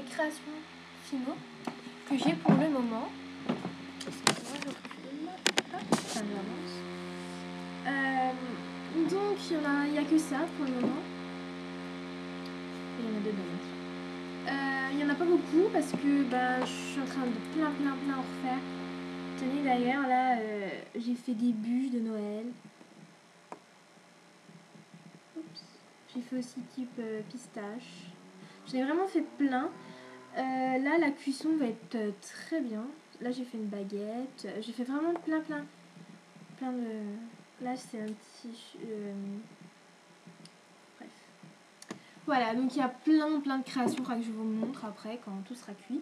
créations finaux que j'ai pour le moment. Ça m'avance. Donc il n'y a que ça pour le moment. Il y en a deux dans il n'y en a pas beaucoup parce que je suis en train de plein en refaire. Tenez d'ailleurs là j'ai fait des bûches de Noël. Oups. J'ai fait aussi type pistache. J'en ai vraiment fait plein. Là la cuisson va être très bien. Là j'ai fait une baguette. J'ai fait vraiment plein de... Là c'est un petit... Bref. Voilà, donc il y a plein de créations que je vous montre après quand tout sera cuit.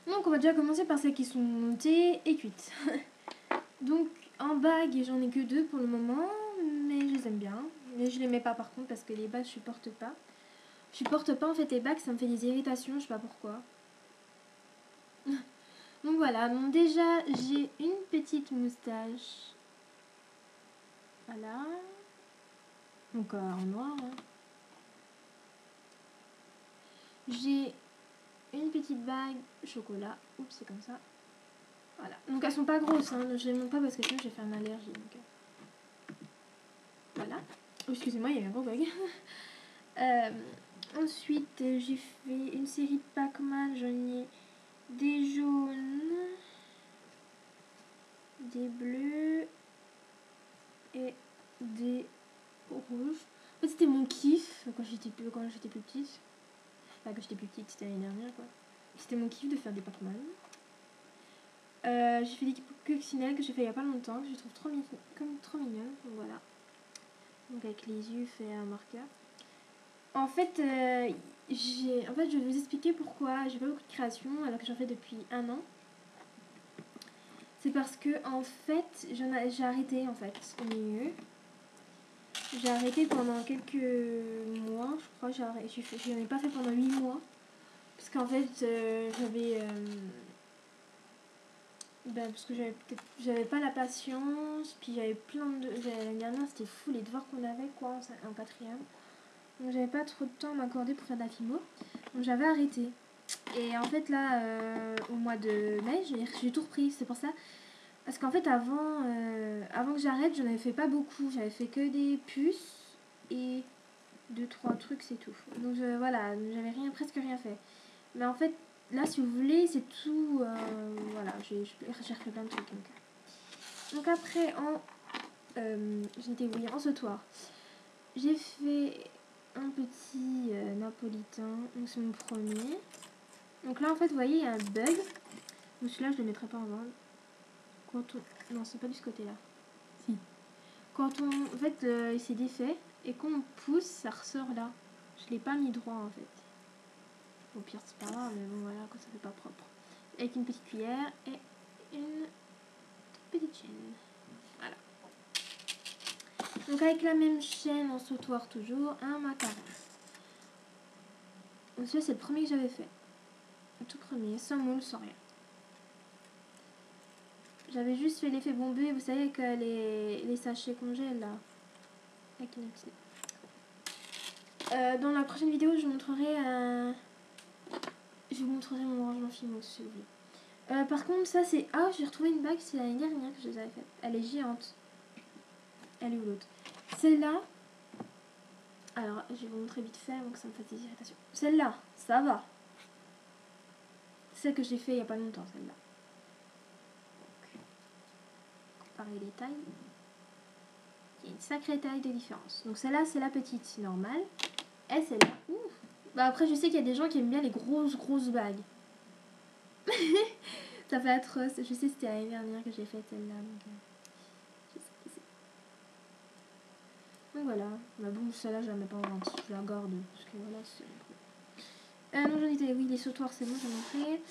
Donc on va déjà commencer par celles qui sont montées et cuites. Donc en bague j'en ai que 2 pour le moment, mais je les aime bien. Mais je les mets pas par contre parce que les bagues je supporte pas. Je supporte pas en fait les bagues, ça me fait des irritations, je sais pas pourquoi. Donc voilà, donc déjà j'ai une petite moustache. Voilà. Donc en noir. Hein. J'ai une petite bague chocolat. Oups, c'est comme ça. Voilà. Donc elles sont pas grosses, hein. Je les montre pas parce que sinon je vais faire une allergie. Donc, voilà. Oh, excusez-moi, il y a eu un gros bug. Ensuite, j'ai fait une série de Pac-Man. J'en ai des jaunes, des bleus et des rouges. En fait, c'était mon kiff quand j'étais plus petite. Enfin, quand j'étais plus petite, c'était l'année dernière, quoi. C'était mon kiff de faire des Pac-Man. J'ai fait des coccinelles que j'ai fait il y a pas longtemps, que je trouve trop mignonnes. Donc voilà. Donc avec les yeux fait un marqueur. En fait, je vais vous expliquer pourquoi j'ai pas beaucoup de créations alors que j'en fais depuis 1 an. C'est parce que en fait, j'ai arrêté en fait au milieu. J'ai arrêté pendant quelques mois, je crois. J'en ai pas fait pendant 8 mois. Parce qu'en fait, parce que j'avais pas la patience, puis j'avais l'année dernière c'était fou les devoirs qu'on avait quoi en 4e, donc j'avais pas trop de temps à m'accorder pour faire de la filmo, donc j'avais arrêté. Et en fait là au mois de mai j'ai tout repris, c'est pour ça, parce qu'en fait avant que j'arrête j'en avais fait pas beaucoup, j'avais fait que des puces et 2-3 trucs, c'est tout. Donc voilà, j'avais presque rien fait, mais en fait là, si vous voulez, c'est tout. Voilà, j'ai refait plein de trucs. Donc après, en sautoir, j'ai fait un petit napolitain. Donc c'est mon premier. Donc là, en fait, vous voyez, il y a un bug. Donc celui-là, je le mettrai pas en vente. Non, c'est pas de ce côté-là. Si. Quand on... En fait, il s'est défait. Et quand on pousse, ça ressort là. Je l'ai pas mis droit, en fait. Au pire c'est pas grave, mais bon voilà, quand ça fait pas propre. Avec une petite cuillère et une petite chaîne. Voilà. Donc avec la même chaîne en sautoir toujours, un macaron. Donc celui-là c'est le premier que j'avais fait. Le tout premier, sans moule, sans rien. J'avais juste fait l'effet bombé, vous savez, que les sachets congèlent là. Avec une petite... dans la prochaine vidéo, je vous montrerai mon rangement filmo, si vous voulez. Par contre, ça c'est... Ah, j'ai retrouvé une bague, c'est l'année dernière que je les avais faites. Elle est géante. Elle est où l'autre? Celle-là... Alors, je vais vous montrer vite fait avant que ça me fasse des irritations. Celle-là, ça va. Celle que j'ai fait il n'y a pas longtemps, celle-là. Comparer les tailles. Il y a une sacrée taille de différence. Donc celle-là, c'est la petite normale. Et celle-là, ouf. Bah après, je sais qu'il y a des gens qui aiment bien les grosses bagues. Ça fait atroce. Je sais que c'était l'année dernière que j'ai fait celle-là. Donc voilà. Bah bon, celle-là, je la mets pas en vente. Je la garde. Parce que voilà, c'est... non, j'en étais... Oui, les sautoirs, c'est bon, j'ai montré.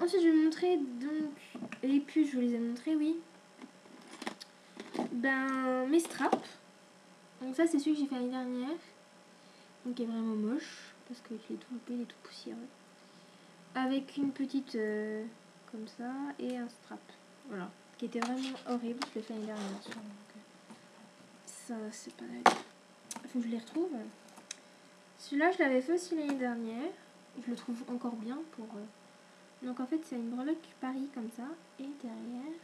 Ensuite, je vais montrer donc... Les puces, je vous les ai montrées, oui. Mes straps. Donc ça, c'est celui que j'ai fait l'année dernière. Donc qui est vraiment moche. Parce qu'il est tout loupé, il est tout poussiéreux. Avec une petite... comme ça. Et un strap. Voilà. Qui était vraiment horrible. Je l'ai fait l'année dernière. Donc, ça, c'est pas... Il faut que je les retrouve. Celui-là, je l'avais fait aussi l'année dernière. je le trouve encore bien pour... Donc en fait c'est une breloque Paris comme ça. Et derrière,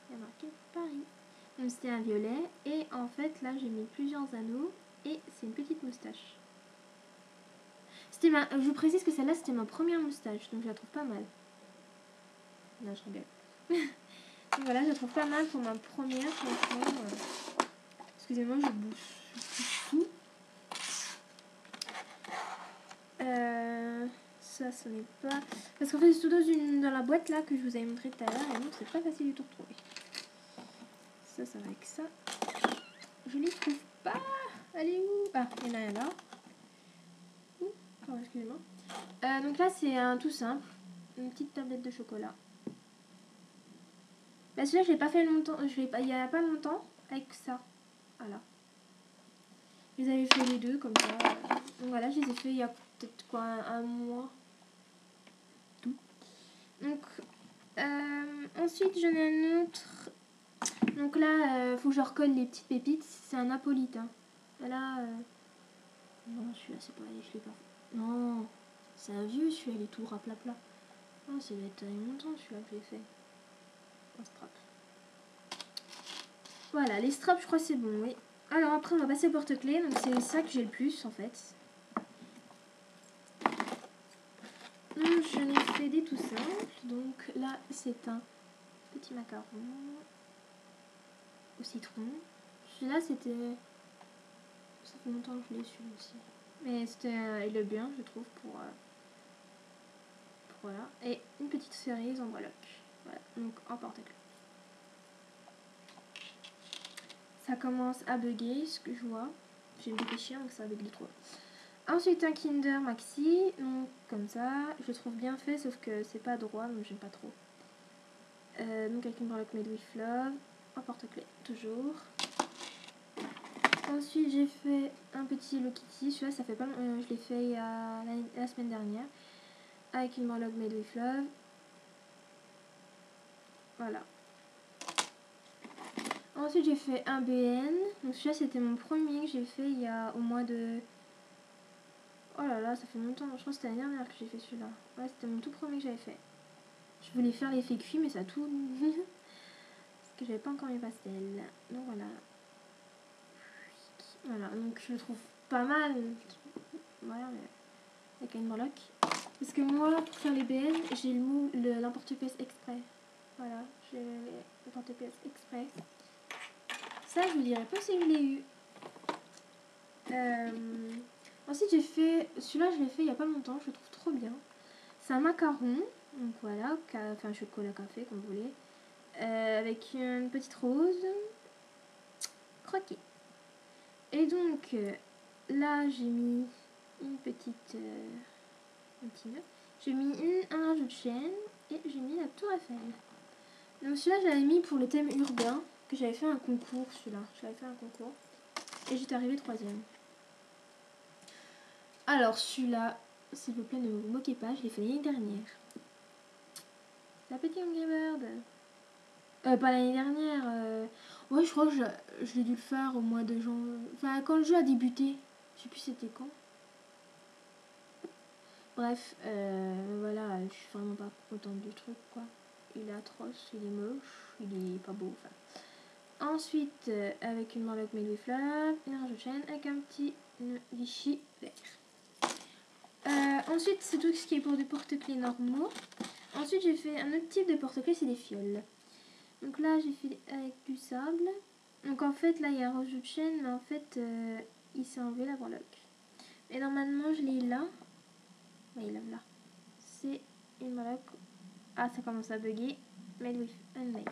il y a marqué Paris. Donc c'était un violet. Et en fait là j'ai mis plusieurs anneaux. Et c'est une petite moustache. Je précise que celle-là c'était ma première moustache. Donc je la trouve pas mal. Non, je rigole. Donc voilà, je la trouve pas mal pour ma première. Franchement, excusez-moi, je bouge tout. Ça, ce n'est pas... Parce qu'en fait, c'est tout dans la boîte là que je vous avais montré tout à l'heure. Et donc, c'est pas facile du tout de retrouver. Ça va avec ça. Je les trouve pas. Elle est où? Ah, il y en a un là. Pardon, excusez-moi. Donc là, c'est un tout simple. Une petite tablette de chocolat. Bah, celui-là, je l'ai pas fait longtemps. Il y a pas longtemps avec ça. Voilà. Je les avais fait les deux comme ça. Donc voilà, je les ai fait il y a peut-être quoi, un mois. Tout. Donc, ensuite, j'en ai un autre. Donc là, faut que je recolle les petites pépites. C'est un napolitain. Là, non, celui-là, c'est pas... Je l'ai pas fait. Non, c'est un vieux, celui-là, il est tout raplapla. Oh, ça doit être il y a longtemps, celui-là, que j'ai fait. Un strap. Voilà, les straps, je crois que c'est bon, oui. Alors après, on va passer au porte-clés. Donc c'est ça que j'ai le plus, en fait. Donc, je n'ai fait des tout simples. Donc là, c'est un petit macaron au citron. Celui-là, c'était... Ça fait longtemps que je l'ai su aussi. Mais c'était... il est bien, je trouve, pour voilà. Et une petite cerise en breloque. Voilà, donc en porte-clés. Ça commence à bugger, ce que je vois. J'ai me dépêcher, donc ça bug trop. Ensuite, un Kinder Maxi. Donc, comme ça. Je le trouve bien fait, sauf que c'est pas droit, donc j'aime pas trop. Donc, avec une breloque Made with Love. En porte-clés, toujours. Ensuite, j'ai fait un petit Hello Kitty. Celui-là, ça fait pas longtemps. Je l'ai fait il y a la semaine dernière. Avec une breloque Made with Love. Voilà. Ensuite, j'ai fait un BN. Donc, celui-là, c'était mon premier que j'ai fait il y a au mois de... Oh là là, ça fait longtemps. Je crois que c'était l'année dernière que j'ai fait celui-là. Ouais, c'était mon tout premier que j'avais fait. Je voulais faire l'effet cuit, mais ça a tout... Parce que j'avais pas encore mes pastels. Donc, voilà. Voilà, donc je le trouve pas mal. Voilà, mais avec une breloque. Parce que moi, pour faire les BN, j'ai l'emporte-pièce exprès. Voilà, j'ai l'emporte-pièce exprès. Ça, je vous dirais pas si je l'ai eu. Ensuite, j'ai fait... Celui-là, je l'ai fait il y a pas longtemps. Je le trouve trop bien. C'est un macaron. Donc voilà, enfin chocolat café, comme vous voulez. Avec une petite rose. Croquée. Et donc, là, j'ai mis une petite... un petit nœud. J'ai mis un rajout de chaîne. Et j'ai mis la tour Eiffel. Donc celui-là, je l'avais mis pour le thème urbain. Que j'avais fait un concours, celui-là. J'avais fait un concours. Et j'étais arrivée 3e. Alors, celui-là, s'il vous plaît, ne vous moquez pas. Je l'ai fait l'année dernière. La petite Angry Bird. Pas l'année dernière. Ouais, je crois que je l'ai dû le faire au mois de janvier. Enfin, quand le jeu a débuté. Je sais plus c'était quand. Bref, voilà, je suis vraiment pas contente du truc, quoi. Il est atroce, il est moche, il est pas beau, enfin. Ensuite, avec une breloque Made with Love, une rangée de chaîne avec un petit Vichy vert. Ensuite, c'est tout ce qui est pour des porte-clés normaux. Ensuite, j'ai fait un autre type de porte-clés, c'est des fioles. Donc là, j'ai fait avec du sable. Donc en fait, là, il y a un rajout de chaîne, mais en fait, il s'est enlevé la breloque. Et normalement, je l'ai là. Oui, il est là. C'est une breloque. Ah, ça commence à bugger. Made with Unmade.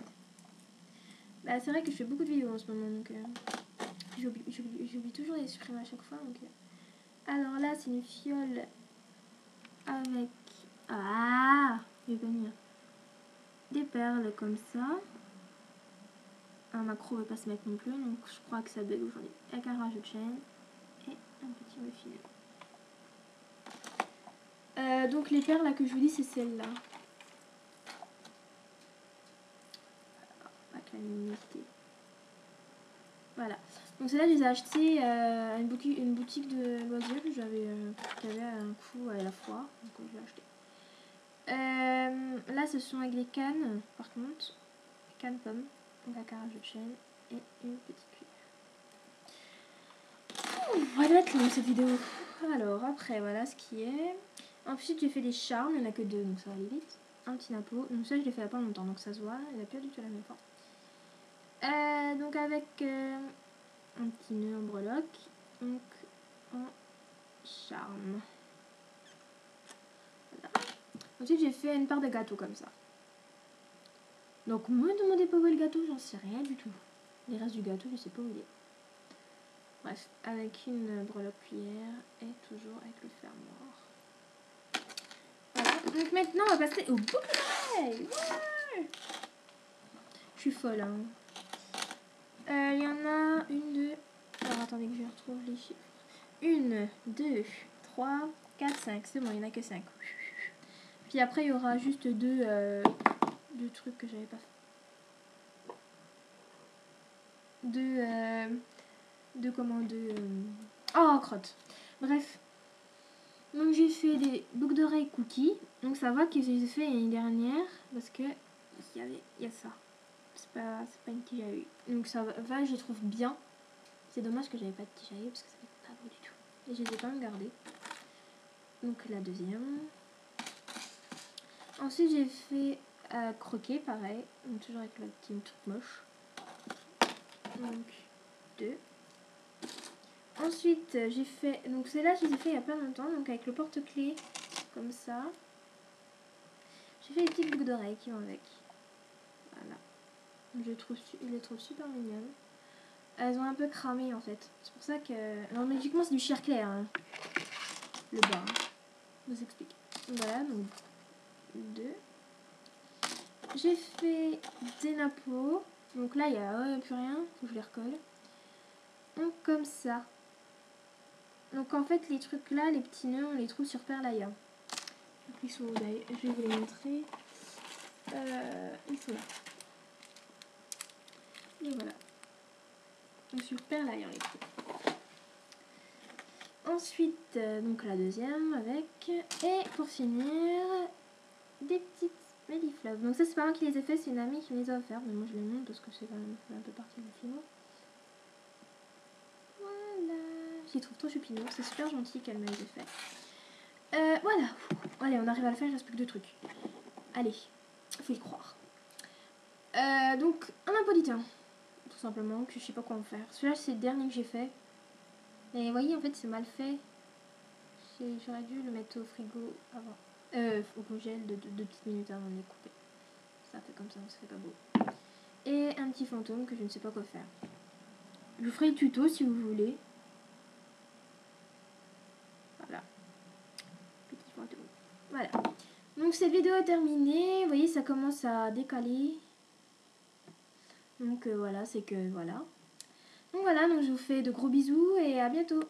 Bah, c'est vrai que je fais beaucoup de vidéos en ce moment, donc j'oublie toujours les supprimer à chaque fois. Donc, alors là, c'est une fiole avec... Ah, je vais venir. Des perles comme ça. Un macro ne va pas se mettre non plus, donc je crois que ça bug aujourd'hui. Avec un rajout de chaîne et un petit muffin. Donc les perles là que je vous dis, c'est celle-là. Avec la luminosité. Voilà. Donc celle-là, je les ai achetées à une boutique de loisirs que j'avais qui avait un coût à la fois. Donc je l'ai acheté. Là, ce sont avec des cannes, par contre. Cannes pommes, donc un carrage de chêne et une petite cuillère. Ouh, elle va être longue cette vidéo. Alors, après, voilà ce qui est. Ensuite, j'ai fait des charmes, il n'y en a que 2, donc ça va aller vite. Un petit napeau, donc ça, je l'ai fait il n'y a pas longtemps, donc ça se voit, il n'a pas du tout la même forme. Donc, avec un petit nœud en breloque, donc en charme. Voilà. Ensuite, j'ai fait une part de gâteau comme ça. Donc, me demandez pas où est le gâteau, j'en sais rien du tout. Les restes du gâteau, je sais pas où il est. Bref, avec une breloque cuillère et toujours avec le fermoir. Voilà. Donc maintenant, on va passer au bouclier. Ouais, je suis folle, hein. Il y en a une, deux. Alors attendez que je retrouve les chiffres. 1, 2, 3, 4, 5. C'est bon, il n'y en a que 5. Puis après, il y aura juste deux trucs que j'avais pas fait. Oh, crotte. Bref. Donc j'ai fait des boucles d'oreilles cookies. Donc ça va que je les ai fait l'année dernière. Parce que il y a ça. C'est pas une tige à œil. Donc ça va, je les trouve bien. C'est dommage que j'avais pas de tige à œil parce que ça fait pas beau du tout. Et je les ai quand même gardées. Donc la deuxième. Ensuite j'ai fait croquer pareil. Donc toujours avec le petit truc moche. Donc 2. Ensuite j'ai fait. Donc celle-là je les ai fait il y a pas longtemps. Donc avec le porte-clés comme ça. J'ai fait les petites boucles d'oreilles qui vont avec. Voilà. Je les trouve super mignonnes. Elles ont un peu cramé en fait. C'est pour ça que... Non, mais logiquement c'est du chair clair. Hein. Le bas. Hein. Je vous explique. Voilà, donc 2. J'ai fait des nappos. Donc là, il n'y a plus rien. Faut que je les recolle. Donc comme ça. Donc en fait, les trucs là, les petits nœuds, on les trouve sur Perlaya. Donc ils sont où d'ailleurs? Je vais vous les montrer. Ils sont là. Et voilà. Donc sur Perlaya, on les trouve. Ensuite, donc la deuxième avec. Et pour finir, des petites Mediflop. Donc ça, c'est pas moi qui les ai fait, c'est une amie qui me les a offertes. Mais moi, je les montre parce que c'est quand même un peu partie du film. Voilà. Je les trouve trop chupinous. C'est super gentil qu'elle me les ait fait. Voilà. Allez, on arrive à le faire, il reste plus que 2 trucs. Allez, faut y croire. Donc, un napolitain. Tout simplement, que je sais pas quoi en faire. Celui-là, c'est le dernier que j'ai fait. Et vous voyez, en fait, c'est mal fait. J'aurais dû le mettre au frigo avant. Au congèle de 2 petites minutes avant de les couper. Ça fait comme ça fait pas beau. Et un petit fantôme que je ne sais pas quoi faire. Je vous ferai le tuto si vous voulez. Voilà. Petit fantôme. Voilà. Donc cette vidéo est terminée. Vous voyez, ça commence à décaler. Donc voilà, c'est que voilà. Donc voilà, donc je vous fais de gros bisous et à bientôt.